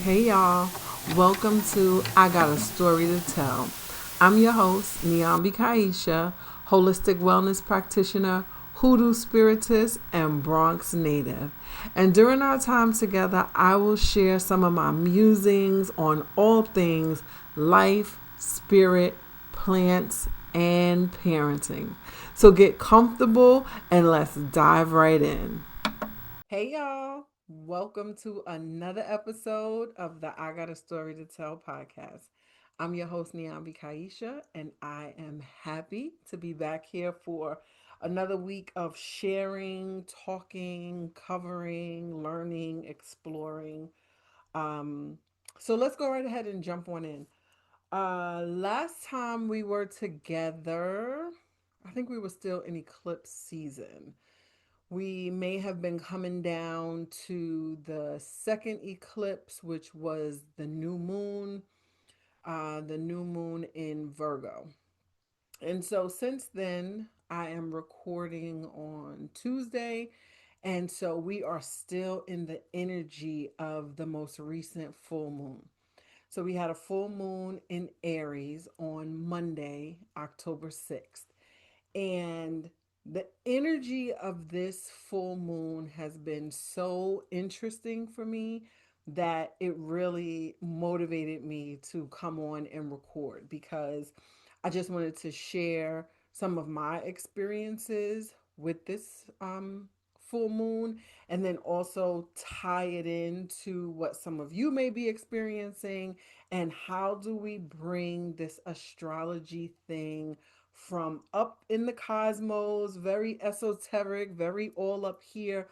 Hey y'all, welcome to I Got a Story to Tell. I'm your host, Niambi Kiesha, holistic wellness practitioner, hoodoo spiritist, and Bronx native. And during our time together, I will share some of my musings on all things life, spirit, plants, and parenting. So get comfortable and let's dive right in. Hey y'all, welcome to another episode of the I Got a Story to Tell podcast. I'm your host, Niambi Kiesha, and I am happy to be back here for another week of sharing, talking, covering, learning, exploring. Um, so let's go right ahead and jump on in. Last time we were together, I think we were still in eclipse season. We may have been coming down to the second eclipse, which was the new moon in Virgo. And so since then, I am recording on Tuesday. And so we are still in the energy of the most recent full moon. So we had a full moon in Aries on Monday, October 6th. And the energy of this full moon has been so interesting for me that it really motivated me to come on and record because I just wanted to share some of my experiences with this full moon and then also tie it into what some of you may be experiencing and how do we bring this astrology thing from up in the cosmos, very esoteric, very all up here,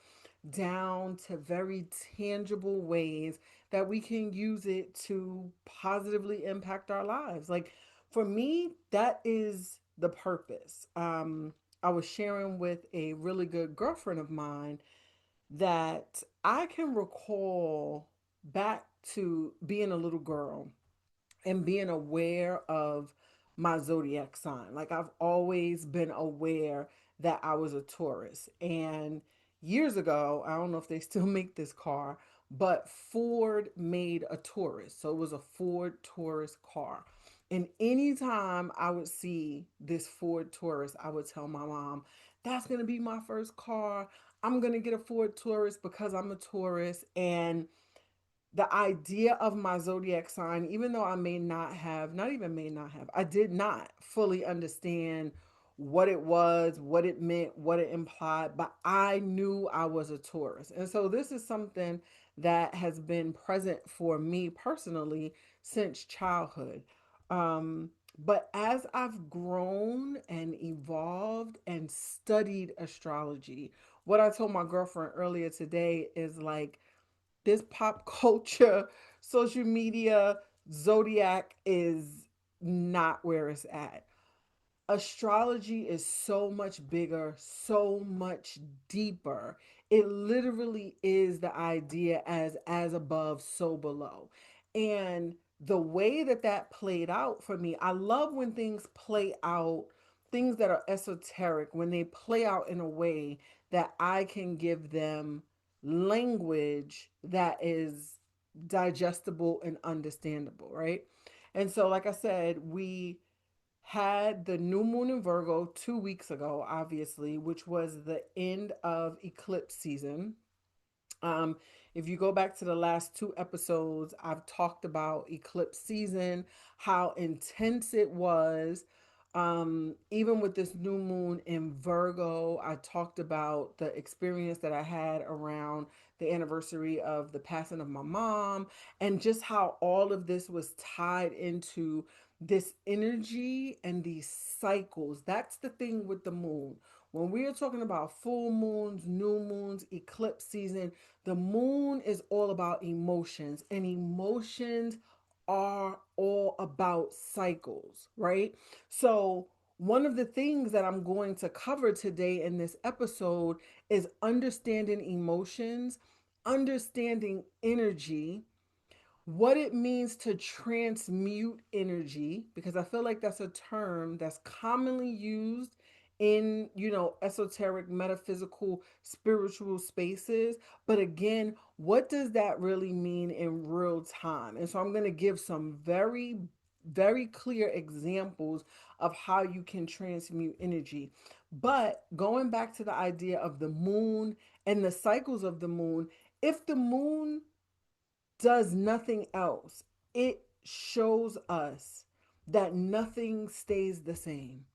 down to very tangible ways that we can use it to positively impact our lives. Like for me, that is the purpose. I was sharing with a really good girlfriend of mine that I can recall back to being a little girl and being aware of my zodiac sign. Like I've always been aware that I was a Taurus. And years ago, I don't know if they still make this car, but Ford made a Taurus. So it was a Ford Taurus car. And anytime I would see this Ford Taurus, I would tell my mom, that's going to be my first car. I'm going to get a Ford Taurus because I'm a Taurus. And the idea of my zodiac sign, even though I may not have, not even may not have, I did not fully understand what it was, what it meant, what it implied, but I knew I was a Taurus. And so this is something that has been present for me personally since childhood. But as I've grown and evolved and studied astrology, what I told my girlfriend earlier today is like, this pop culture, social media, zodiac is not where it's at. Astrology is so much bigger, so much deeper. It literally is the idea as above, so below. And the way that that played out for me, I love when things play out, things that are esoteric, when they play out in a way that I can give them language that is digestible and understandable, right? And so, like I said, we had the new moon in Virgo 2 weeks ago, obviously, which was the end of eclipse season. Um, if you go back to the last two episodes, I've talked about eclipse season, how intense it was. Even with this new moon in Virgo, I talked about the experience that I had around the anniversary of the passing of my mom and just how all of this was tied into this energy and these cycles. That's the thing with the moon. When we are talking about full moons, new moons, eclipse season, the moon is all about emotions, and emotions are all about cycles, right? So, one of the things that I'm going to cover today in this episode is understanding emotions, understanding energy, what it means to transmute energy, because I feel like that's a term that's commonly used in, esoteric, metaphysical, spiritual spaces. But again, what does that really mean in real time. And so I'm going to give some very, very clear examples of how you can transmute energy. But going back to the idea of the moon and the cycles of the moon, if the moon does nothing else, it shows us that nothing stays the same.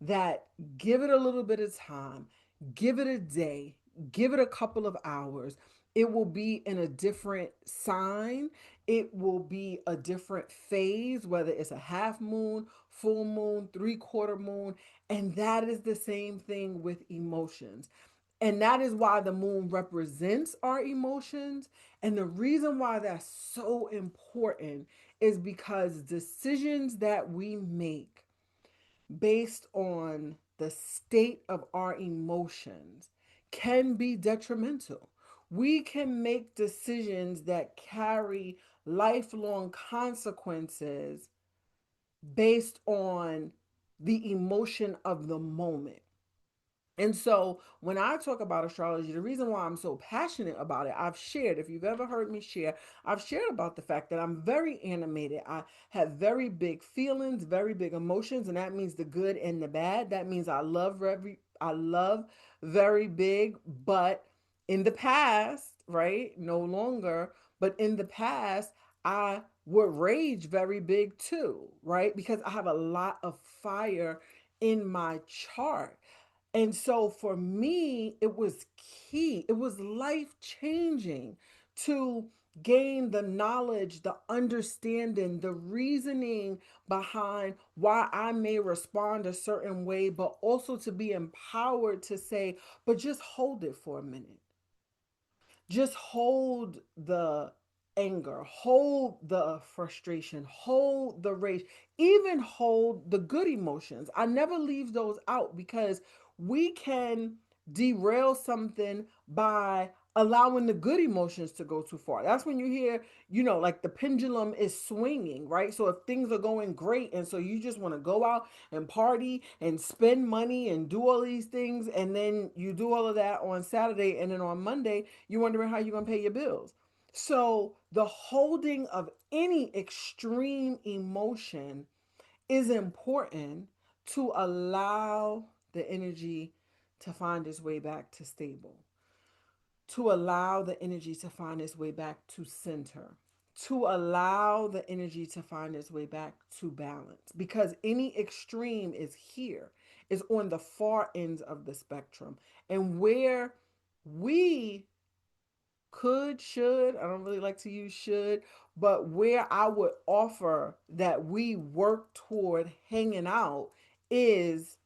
That give it a little bit of time, give it a day, give it a couple of hours. It will be in a different sign. It will be a different phase, whether it's a half moon, full moon, three-quarter moon. And that is the same thing with emotions. And that is why the moon represents our emotions. And the reason why that's so important is because decisions that we make based on the state of our emotions can be detrimental. We can make decisions that carry lifelong consequences based on the emotion of the moment. And so when I talk about astrology, the reason why I'm so passionate about it, I've shared, if you've ever heard me share, I've shared about the fact that I'm very animated. I have very big feelings, very big emotions, and that means the good and the bad. That means I love very big, but in the past, right? No longer, but in the past, I would rage very big too, right? Because I have a lot of fire in my chart. And so for me, it was key, it was life changing to gain the knowledge, the understanding, the reasoning behind why I may respond a certain way, but also to be empowered to say, but just hold it for a minute. Just hold the anger, hold the frustration, hold the rage, even hold the good emotions. I never leave those out because we can derail something by allowing the good emotions to go too far. That's when you hear, like the pendulum is swinging, right? So if things are going great and so you just want to go out and party and spend money and do all these things, and then you do all of that on Saturday, and then on Monday you're wondering how you're going to pay your bills. So the holding of any extreme emotion is important to allow the energy to find its way back to stable, to allow the energy to find its way back to center, to allow the energy to find its way back to balance. Because any extreme is here, is on the far ends of the spectrum. And where we could, should, I don't really like to use should, but where I would offer that we work toward hanging out is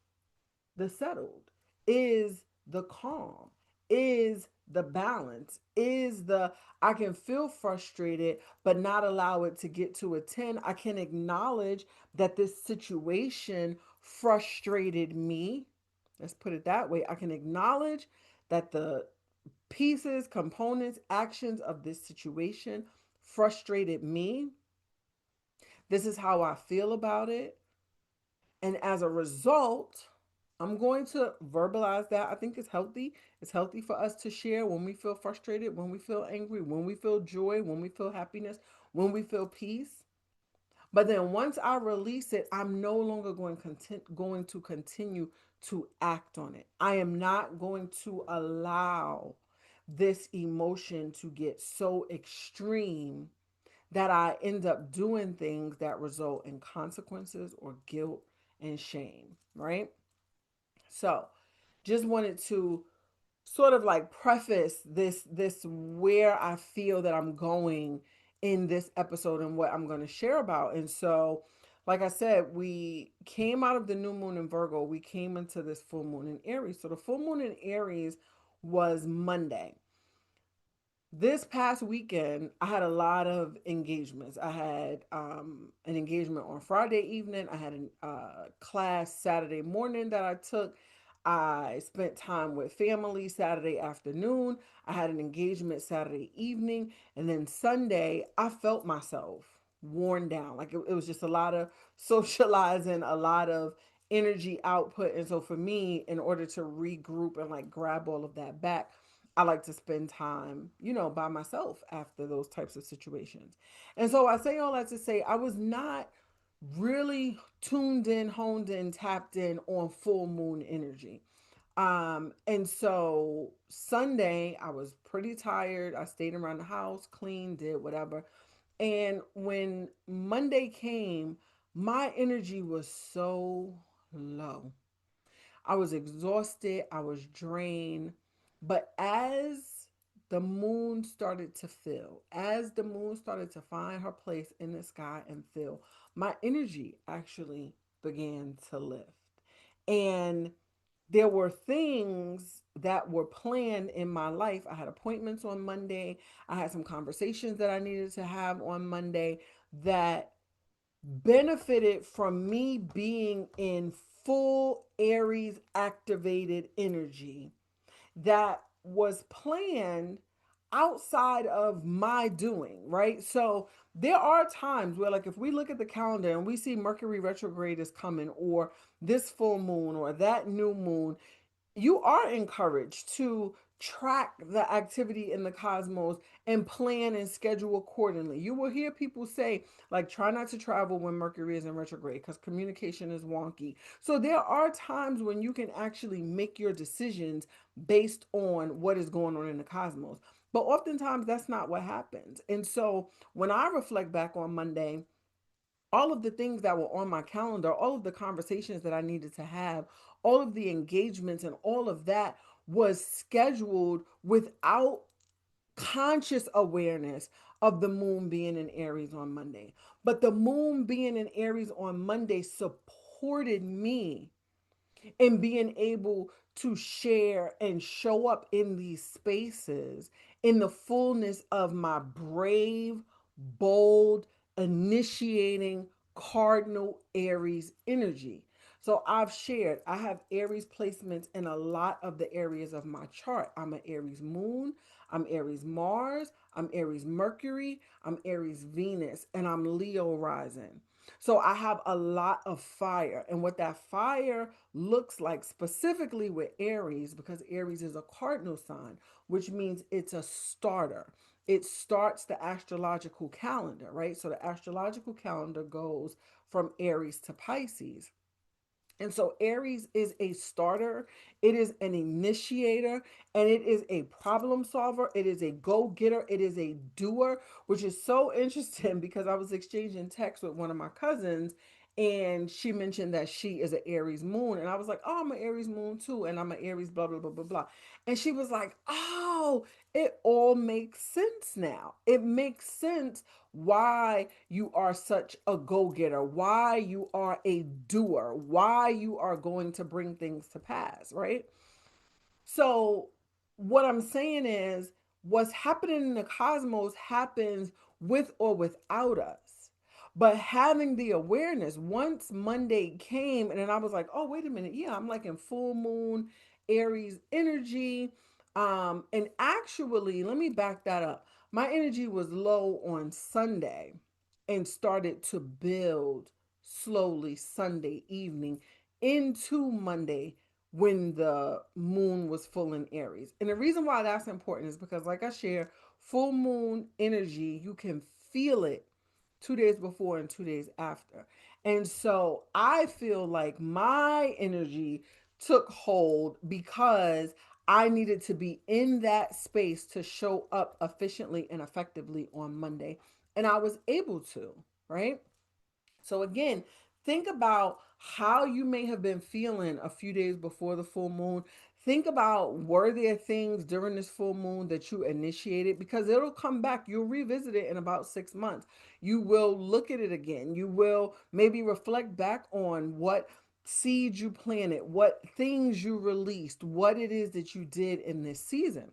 the settled, is the calm, is the balance, is the I can feel frustrated but not allow it to get to a 10. I can acknowledge that this situation frustrated me. Let's put it that way. I can acknowledge that the pieces, components, actions of this situation frustrated me. This is how I feel about it. And as a result, I'm going to verbalize that. I think it's healthy. It's healthy for us to share when we feel frustrated, when we feel angry, when we feel joy, when we feel happiness, when we feel peace. But then once I release it, I'm no longer going to continue to act on it. I am not going to allow this emotion to get so extreme that I end up doing things that result in consequences or guilt and shame, right? So, just wanted to sort of like preface this where I feel that I'm going in this episode and what I'm going to share about. And so, like I said, we came out of the new moon in Virgo, we came into this full moon in Aries. So the full moon in Aries was Monday. This past weekend, I had a lot of engagements. I had an engagement on Friday evening. I had a class Saturday morning that I took. I spent time with family Saturday afternoon. I had an engagement Saturday evening. And then Sunday, I felt myself worn down. Like it was just a lot of socializing, a lot of energy output. And so for me, in order to regroup and like grab all of that back, I like to spend time, by myself after those types of situations. And so I say all that to say I was not really tuned in, honed in, tapped in on full moon energy. And so Sunday I was pretty tired. I stayed around the house, cleaned, did whatever. And when Monday came, my energy was so low. I was exhausted, I was drained. But as the moon started to fill, as the moon started to find her place in the sky and fill, my energy actually began to lift. And there were things that were planned in my life. I had appointments on Monday. I had some conversations that I needed to have on Monday that benefited from me being in full Aries activated energy that was planned outside of my doing, right? So there are times where, like, if we look at the calendar and we see Mercury retrograde is coming, or this full moon, or that new moon, you are encouraged to track the activity in the cosmos and plan and schedule accordingly. You will hear people say, like, try not to travel when Mercury is in retrograde because communication is wonky. So there are times when you can actually make your decisions based on what is going on in the cosmos. But oftentimes that's not what happens. And so when I reflect back on Monday, all of the things that were on my calendar, all of the conversations that I needed to have, all of the engagements, and all of that was scheduled without conscious awareness of the moon being in Aries on Monday. But the moon being in Aries on Monday supported me and being able to share and show up in these spaces in the fullness of my brave, bold, initiating cardinal Aries energy. So I've shared, I have Aries placements in a lot of the areas of my chart. I'm an Aries moon, I'm Aries Mars, I'm Aries Mercury, I'm Aries Venus, and I'm Leo rising. So I have a lot of fire. And what that fire looks like specifically with Aries, because Aries is a cardinal sign, which means it's a starter. It starts the astrological calendar, right? So the astrological calendar goes from Aries to Pisces. And so Aries is a starter, it is an initiator, and it is a problem solver, it is a go getter, it is a doer, which is so interesting because I was exchanging texts with one of my cousins. And she mentioned that she is an Aries moon. And I was like, oh, I'm an Aries moon too. And I'm an Aries, blah, blah, blah, blah, blah. And she was like, oh, it all makes sense now. It makes sense why you are such a go getter, why you are a doer, why you are going to bring things to pass, right? So, what I'm saying is, what's happening in the cosmos happens with or without us. But having the awareness, once Monday came, and then I was like, oh, wait a minute. Yeah, I'm like in full moon, Aries energy. And actually, let me back that up. My energy was low on Sunday and started to build slowly Sunday evening into Monday when the moon was full in Aries. And the reason why that's important is because, like I share, full moon energy, you can feel it 2 days before and 2 days after. And so I feel like my energy took hold because I needed to be in that space to show up efficiently and effectively on Monday. And I was able to, right? So again, think about how you may have been feeling a few days before the full moon. Think about, were there things during this full moon that you initiated, because it'll come back. You'll revisit it in about 6 months. You will look at it again. You will maybe reflect back on what seeds you planted, what things you released, what it is that you did in this season.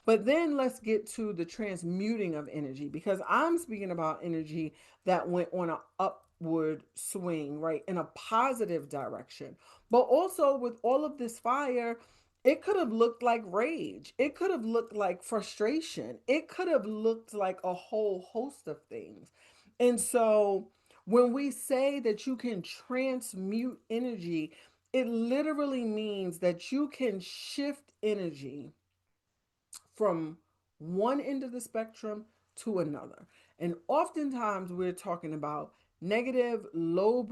But then let's get to the transmuting of energy, because I'm speaking about energy that went on an upward swing, right, in a positive direction. But also, with all of this fire, it could have looked like rage. It could have looked like frustration. It could have looked like a whole host of things. And so when we say that you can transmute energy, it literally means that you can shift energy from one end of the spectrum to another. And oftentimes we're talking about negative, low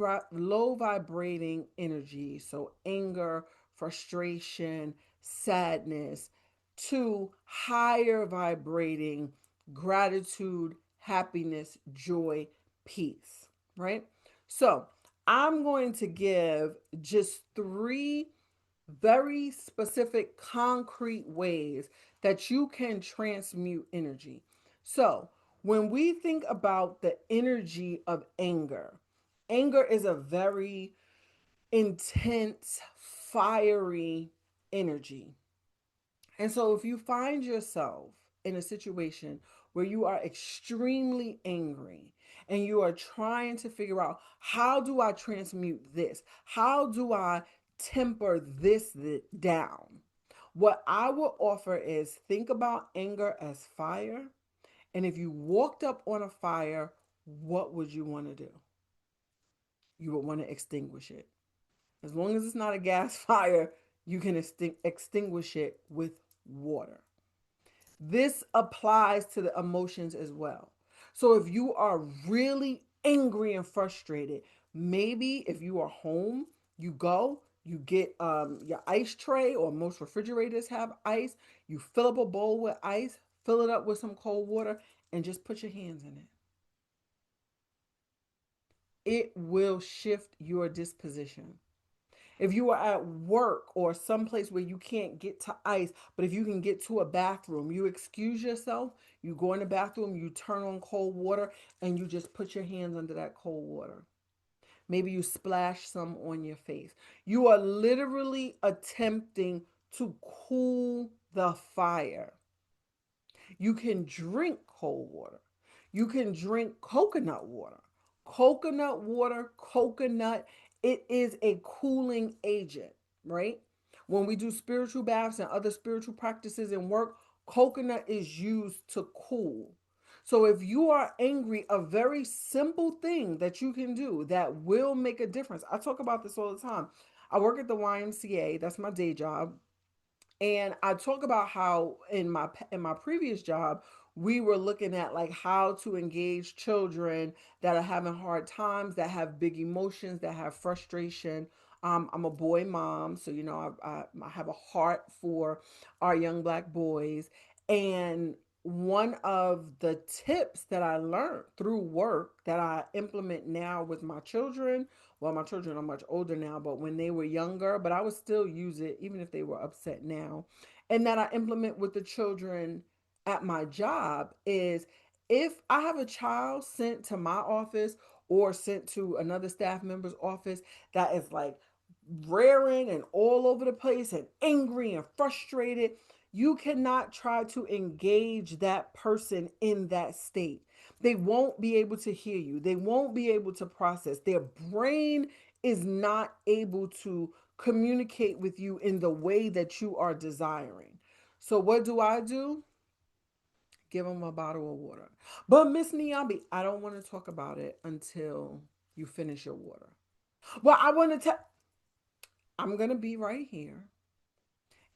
vibrating energy. So anger, frustration, sadness, to higher vibrating gratitude, happiness, joy, peace, right? So I'm going to give just three very specific, concrete ways that you can transmute energy. So, when we think about the energy of anger, anger is a very intense, fiery energy. And so, if you find yourself in a situation where you are extremely angry and you are trying to figure out, how do I transmute this? How do I temper this down? What I will offer is, think about anger as fire. And if you walked up on a fire, what would you want to do? You would want to extinguish it. As long as it's not a gas fire, you can extinguish it with water. This applies to the emotions as well. So if you are really angry and frustrated, maybe if you are home, you go, you get your ice tray, or most refrigerators have ice. You fill up a bowl with ice, fill it up with some cold water, and just put your hands in it. It will shift your disposition. If you are at work or someplace where you can't get to ice, but if you can get to a bathroom, you excuse yourself, you go in the bathroom, you turn on cold water, and you just put your hands under that cold water. Maybe you splash some on your face. You are literally attempting to cool the fire. You can drink cold water. You can drink coconut water. Coconut water, coconut, it is a cooling agent, right? When we do spiritual baths and other spiritual practices and work, coconut is used to cool. So if you are angry, a very simple thing that you can do that will make a difference. I talk about this all the time. I work at the YMCA, that's my day job. And I talk about how in my previous job, we were looking at like how to engage children that are having hard times, that have big emotions, that have frustration. I'm a boy mom, so I have a heart for our young black boys. And one of the tips that I learned through work that I implement now with my children, well, my children are much older now, but when they were younger, but I would still use it even if they were upset now, and that I implement with the children at my job is, if I have a child sent to my office or sent to another staff member's office that is like raring and all over the place and angry and frustrated, you cannot try to engage that person in that state. They won't be able to hear you. They won't be able to process. Their brain is not able to communicate with you in the way that you are desiring. So what do I do? Give them a bottle of water. But Miss Niambi, I don't want to talk about it until you finish your water. Well, I want to tell. I'm gonna be right here,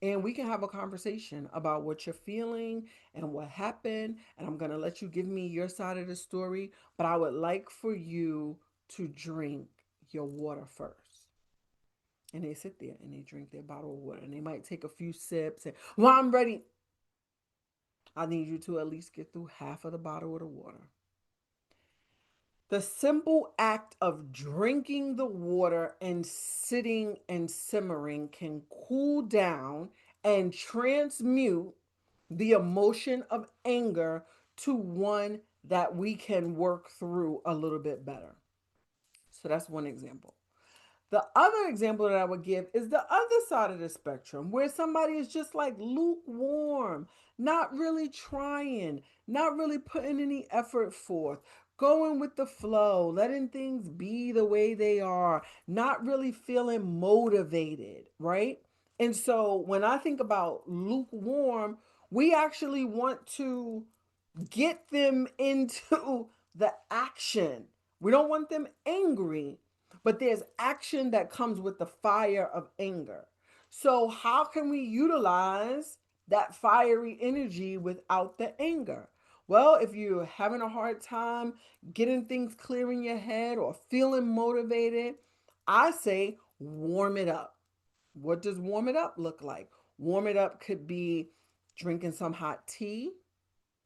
and we can have a conversation about what you're feeling and what happened. And I'm gonna let you give me your side of the story. But I would like for you to drink your water first. And they sit there and they drink their bottle of water, and they might take a few sips. And, well, I'm ready. I need you to at least get through half of the bottle of the water. The simple act of drinking the water and sitting and simmering can cool down and transmute the emotion of anger to one that we can work through a little bit better. So that's one example. The other example that I would give is the other side of the spectrum, where somebody is just like lukewarm, not really trying, not really putting any effort forth, going with the flow, letting things be the way they are, not really feeling motivated, right? And so when I think about lukewarm, we actually want to get them into the action. We don't want them angry, but there's action that comes with the fire of anger. So, how can we utilize that fiery energy without the anger. Well, if you're having a hard time getting things clear in your head or feeling motivated, I say warm it up. What does warm it up look like? Warm it up could be drinking some hot tea,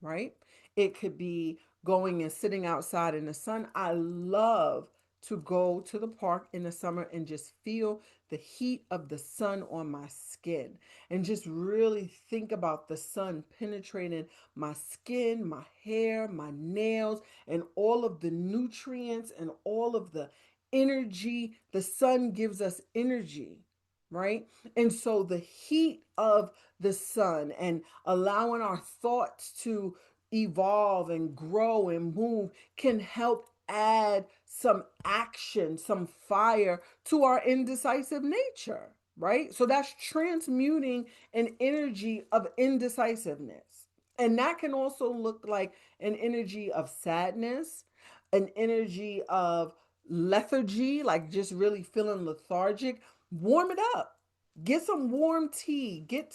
right? It could be going and sitting outside in the sun. I love to go to the park in the summer and just feel the heat of the sun on my skin and just really think about the sun penetrating my skin, my hair, my nails, and all of the nutrients and all of the energy. The sun gives us energy, right? And so the heat of the sun and allowing our thoughts to evolve and grow and move can help add some action, some fire to our indecisive nature, right? So that's transmuting an energy of indecisiveness. And that can also look like an energy of sadness, an energy of lethargy, like just really feeling lethargic. Warm it up. Get some warm tea, get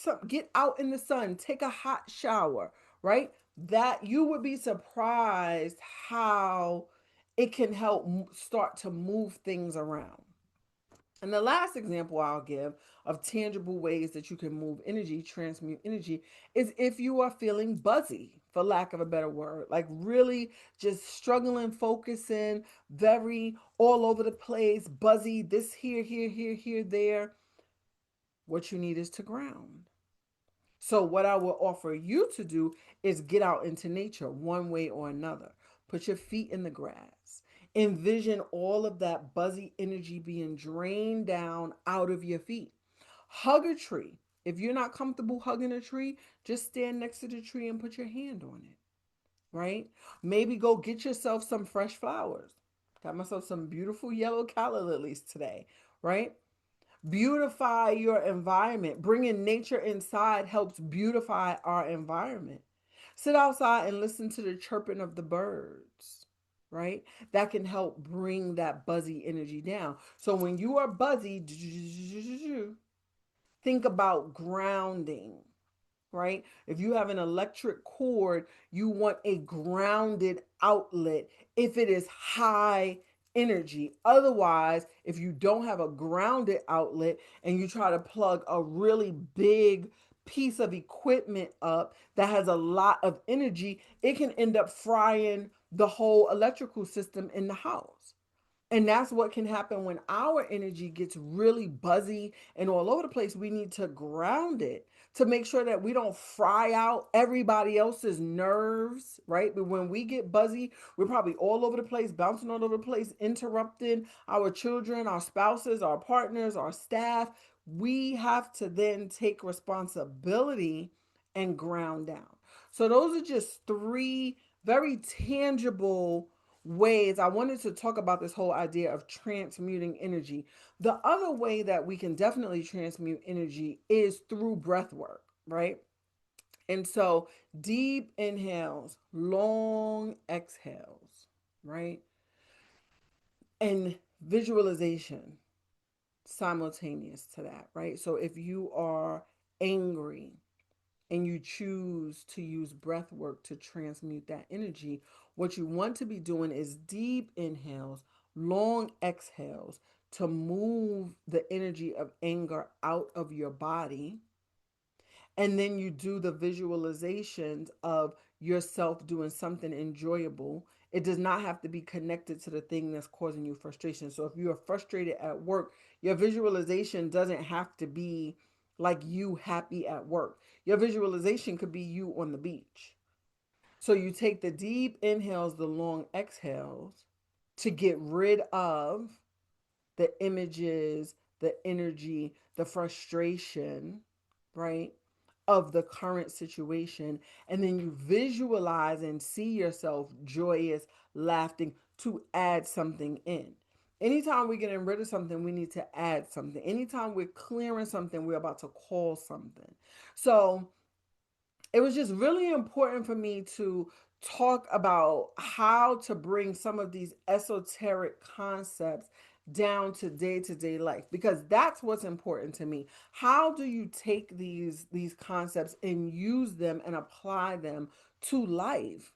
out in the sun, take a hot shower, right? That you would be surprised how it can help start to move things around. And the last example I'll give of tangible ways that you can move energy, transmute energy, is if you are feeling buzzy, for lack of a better word, like really just struggling, focusing, very all over the place, buzzy, this here, there. What you need is to ground. So, what I will offer you to do is get out into nature one way or another. Put your feet in the grass. Envision all of that buzzy energy being drained down out of your feet. Hug a tree. If you're not comfortable hugging a tree, just stand next to the tree and put your hand on it, right? Maybe go get yourself some fresh flowers. Got myself some beautiful yellow calla lilies today, right? Beautify your environment. Bringing nature inside helps beautify our environment. Sit outside and listen to the chirping of the birds, right? That can help bring that buzzy energy down. So when you are buzzy, think about grounding, right? If you have an electric cord, you want a grounded outlet if it is high energy. Otherwise, if you don't have a grounded outlet and you try to plug a really big piece of equipment up that has a lot of energy, it can end up frying the whole electrical system in the house. And that's what can happen when our energy gets really buzzy and all over the place. We need to ground it to make sure that we don't fry out everybody else's nerves, right? But when we get buzzy, we're probably all over the place, bouncing all over the place, interrupting our children, our spouses, our partners, our staff. We have to then take responsibility and ground down. So, those are just three very tangible ways I wanted to talk about this whole idea of transmuting energy. The other way that we can definitely transmute energy is through breath work, right? And so deep inhales, long exhales, right? And visualization simultaneous to that, right? So if you are angry, and you choose to use breath work to transmute that energy, what you want to be doing is deep inhales, long exhales to move the energy of anger out of your body. And then you do the visualizations of yourself doing something enjoyable. It does not have to be connected to the thing that's causing you frustration. So if you are frustrated at work, your visualization doesn't have to be like you happy at work. Your visualization could be you on the beach. So you take the deep inhales, the long exhales to get rid of the images, the energy, the frustration, right, of the current situation. And then you visualize and see yourself joyous, laughing to add something in. Anytime we're getting rid of something, we need to add something. Anytime we're clearing something, we're about to call something. So it was just really important for me to talk about how to bring some of these esoteric concepts down to day life, because that's what's important to me. How do you take these concepts and use them and apply them to life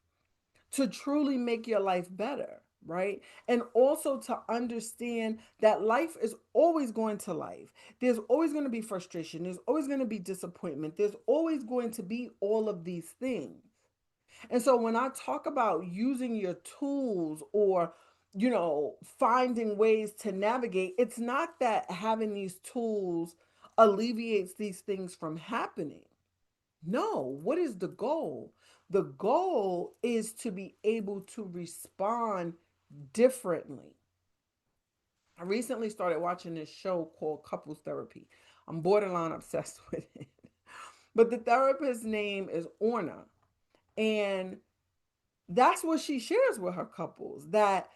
to truly make your life better, right? And also to understand that life is always going to life. There's always going to be frustration, there's always going to be disappointment, there's always going to be all of these things. And so when I talk about using your tools, or finding ways to navigate, it's not that having these tools alleviates these things from happening. No, what is the goal? The goal is to be able to respond differently. I recently started watching this show called Couples Therapy. I'm borderline obsessed with it. But the therapist's name is Orna. And that's what she shares with her couples, that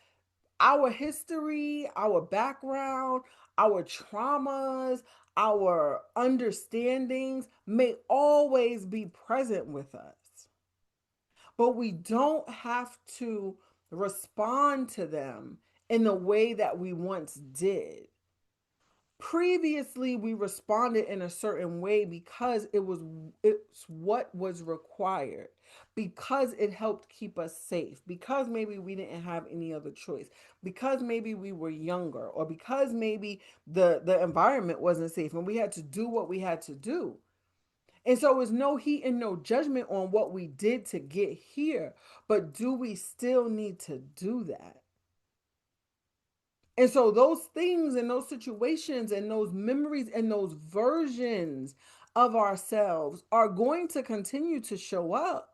our history, our background, our traumas, our understandings may always be present with us, but we don't have to respond to them in the way that we once did. Previously, we responded in a certain way because it's what was required, because it helped keep us safe, because maybe we didn't have any other choice, because maybe we were younger, or because maybe the environment wasn't safe and we had to do what we had to do. And so it's no heat and no judgment on what we did to get here, but do we still need to do that? And so those things and those situations and those memories and those versions of ourselves are going to continue to show up.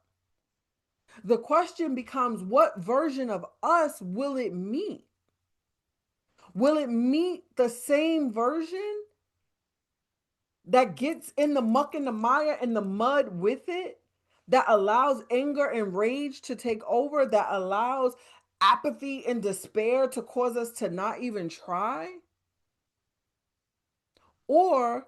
The question becomes, what version of us will it meet? Will it meet the same version that gets in the muck and the mire and the mud with it, that allows anger and rage to take over, that allows apathy and despair to cause us to not even try? Or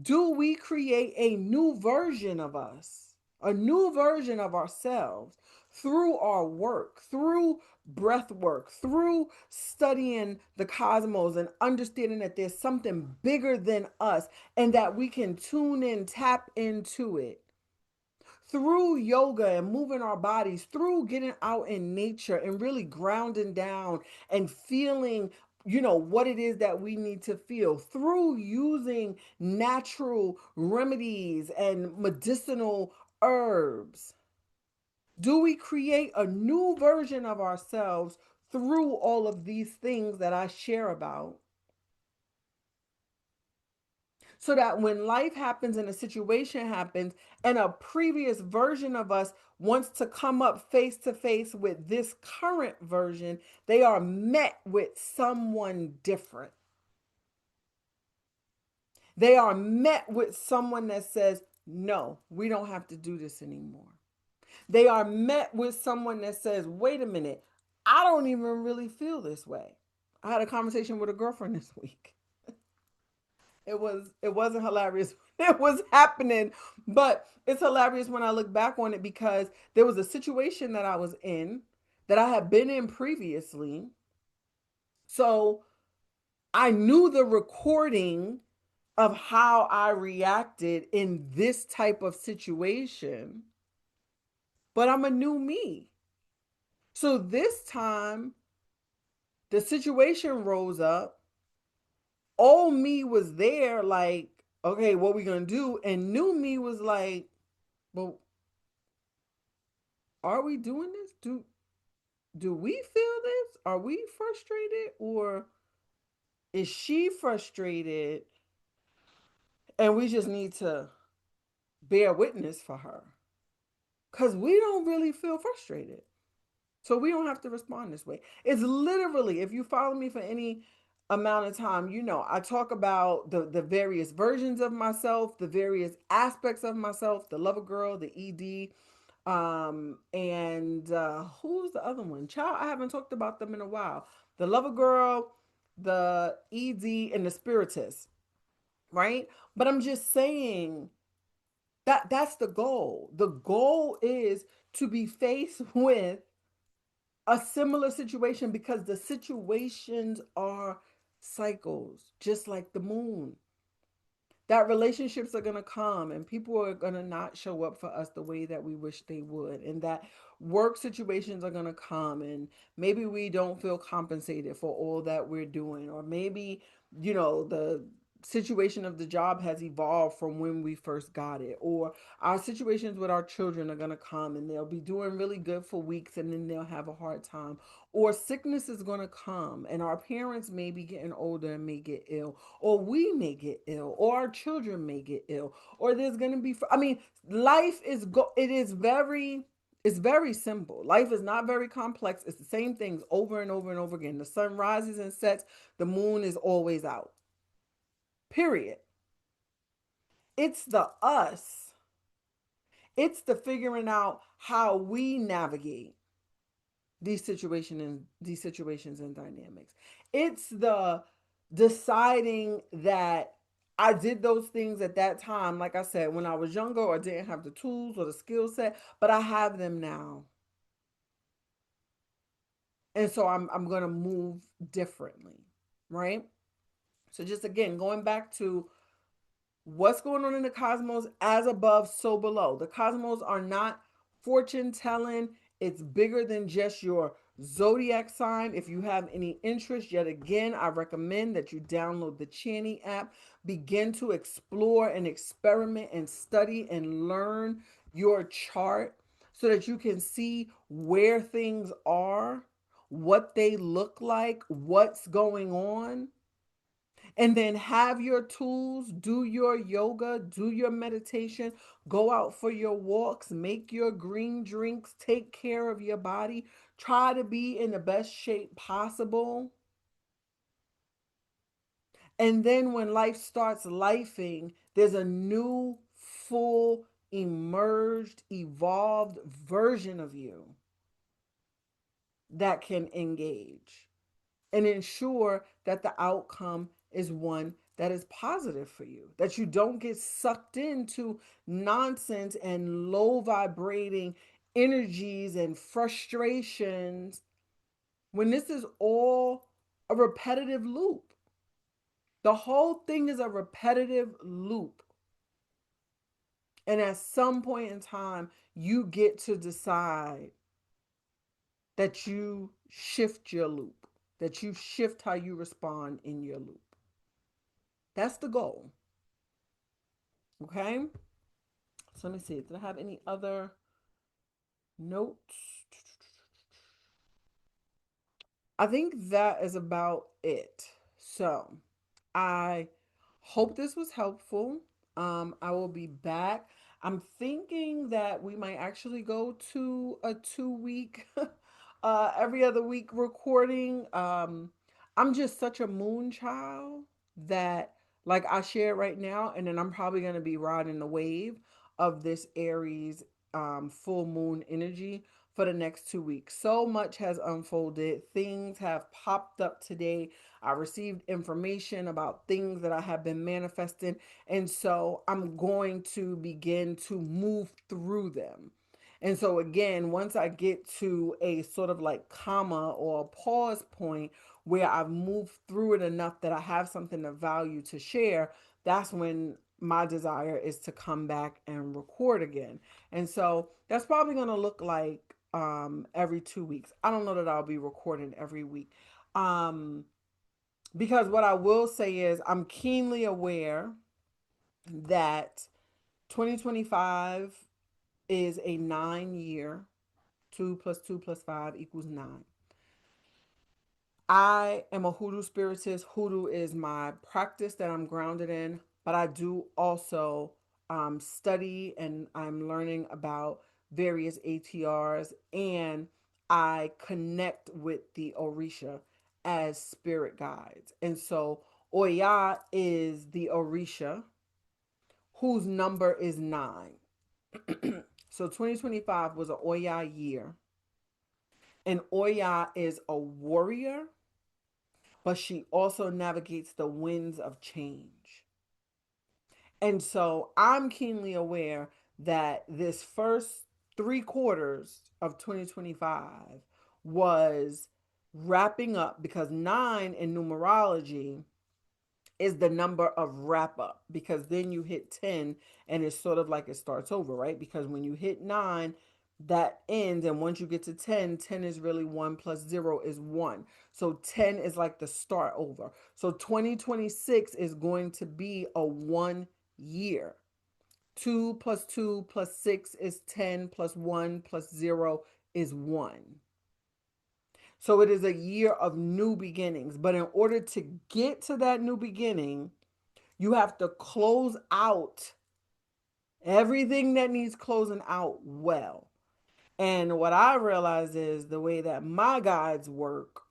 do we create a new version of us, a new version of ourselves through our work, through breath work, through studying the cosmos and understanding that there's something bigger than us and that we can tune in, tap into it? Through yoga and moving our bodies, through getting out in nature and really grounding down and feeling, what it is that we need to feel, through using natural remedies and medicinal herbs. Do we create a new version of ourselves through all of these things that I share about, so that when life happens and a situation happens and a previous version of us wants to come up face to face with this current version, they are met with someone different. They are met with someone that says, no, we don't have to do this anymore. They are met with someone that says, wait a minute, I don't even really feel this way. I had a conversation with a girlfriend this week. It wasn't hilarious. It was happening, but it's hilarious when I look back on it, because there was a situation that I was in that I had been in previously. So I knew the recording of how I reacted in this type of situation, but I'm a new me. So this time the situation rose up. Old me was there, like, okay, what we gonna do? And new me was like, well, are we doing this? Do we feel this? Are we frustrated, or is she frustrated and we just need to bear witness for her? Cuz we don't really feel frustrated. So we don't have to respond this way. It's literally, if you follow me for any amount of time, I talk about the various versions of myself, the various aspects of myself, the lover girl, the ED, and who's the other one? Child, I haven't talked about them in a while. The lover girl, the ED, and the spiritist, right? But I'm just saying that that's the goal. The goal is to be faced with a similar situation because the situations are cycles, just like the moon. That relationships are going to come and people are going to not show up for us the way that we wish they would, and that work situations are going to come and maybe we don't feel compensated for all that we're doing, or maybe the situation of the job has evolved from when we first got it, or our situations with our children are going to come and they'll be doing really good for weeks and then they'll have a hard time, or sickness is going to come and our parents may be getting older and may get ill, or we may get ill, or our children may get ill, or there's going to be, I mean, life is it is very, it's very simple. Life is not very complex. It's the same things over and over and over again. The sun rises and sets, the moon is always out, period. It's the us, it's the figuring out how we navigate these situations and dynamics. It's the deciding that I did those things at that time, like I said, when I was younger, or didn't have the tools or the skill set, but I have them now. And so I'm going to move differently, right? So just again, going back to what's going on in the cosmos, as above, so below. The cosmos are not fortune telling, it's bigger than just your zodiac sign. If you have any interest, yet again, I recommend that you download the Chani app, begin to explore and experiment and study and learn your chart so that you can see where things are, what they look like, what's going on, and then have your tools, do your yoga, do your meditation, go out for your walks, make your green drinks, take care of your body, try to be in the best shape possible. And then when life starts lifing, there's a new, full, emerged, evolved version of you that can engage and ensure that the outcome is one that is positive for you, that you don't get sucked into nonsense and low vibrating energies and frustrations when this is all a repetitive loop. The whole thing is a repetitive loop. And at some point in time, you get to decide that you shift your loop, that you shift how you respond in your loop. That's the goal. Okay. So let me see. Did I have any other notes? I think that is about it. So I hope this was helpful. I will be back. I'm thinking that we might actually go to a 2 week, every other week recording. I'm just such a moon child that, like, I share right now, and then I'm probably going to be riding the wave of this Aries full moon energy for the next 2 weeks. So much has unfolded. Things have popped up today. I received information about things that I have been manifesting. And so I'm going to begin to move through them. And so, again, once I get to a sort of like comma or a pause point where I've moved through it enough that I have something of value to share, that's when my desire is to come back and record again. And so that's probably going to look like every 2 weeks. I don't know that I'll be recording every week. Because what I will say is I'm keenly aware that 2025 is a 9 year. 2 plus 2 plus 5 equals 9. I am a hoodoo spiritist. Hoodoo is my practice that I'm grounded in, but I do also study and I'm learning about various ATRs, and I connect with the Orisha as spirit guides. And so Oya is the Orisha whose number is 9. So 2025 was an Oya year. And Oya is a warrior, but she also navigates the winds of change. And so I'm keenly aware that this first 3 quarters of 2025 was wrapping up, because 9 in numerology is the number of wrap up, because then you hit 10 and it's sort of like it starts over, right? Because when you hit 9, that ends, and once you get to 10, 10 is really 1 plus 0 is 1. So 10 is like the start over. So 2026 is going to be a 1 year. 2 plus 2 plus 6 is 10, plus 1 plus 0 is 1. So it is a year of new beginnings. But in order to get to that new beginning, you have to close out everything that needs closing out well. And what I realize is the way that my guides work,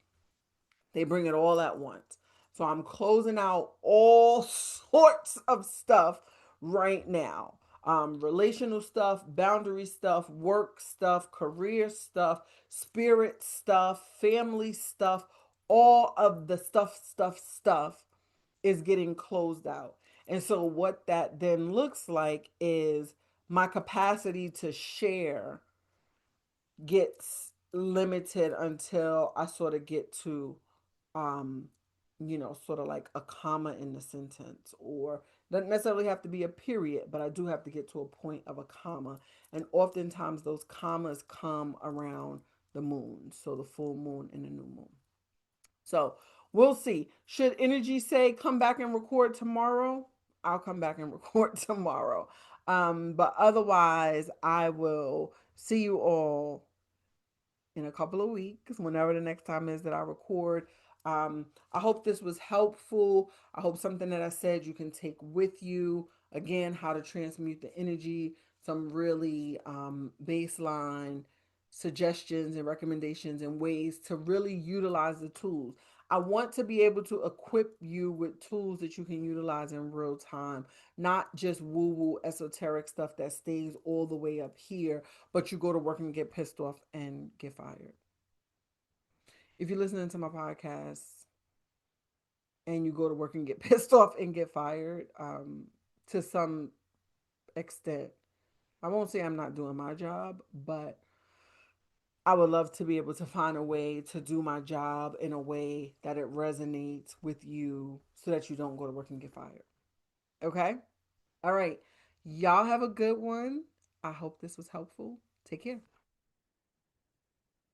they bring it all at once. So I'm closing out all sorts of stuff right now. Relational stuff, boundary stuff, work stuff, career stuff, spirit stuff, family stuff, all of the stuff is getting closed out. And so, what that then looks like is my capacity to share gets limited until I sort of get to, um, sort of like a comma in the sentence, or doesn't necessarily have to be a period, but I do have to get to a point of a comma. And oftentimes those commas come around the moon, so the full moon and the new moon. So we'll see. Should energy say come back and record tomorrow? I'll come back and record tomorrow. But otherwise, I will see you all in a couple of weeks, whenever the next time is that I record. I hope this was helpful. I hope something that I said you can take with you. Again, how to transmute the energy, some really baseline suggestions and recommendations and ways to really utilize the tools. I want to be able to equip you with tools that you can utilize in real time, not just woo woo esoteric stuff that stays all the way up here, but you go to work and get pissed off and get fired. If you're listening to my podcast and you go to work and get pissed off and get fired, to some extent, I won't say I'm not doing my job, but I would love to be able to find a way to do my job in a way that it resonates with you so that you don't go to work and get fired. Okay? All right. Y'all have a good one. I hope this was helpful. Take care.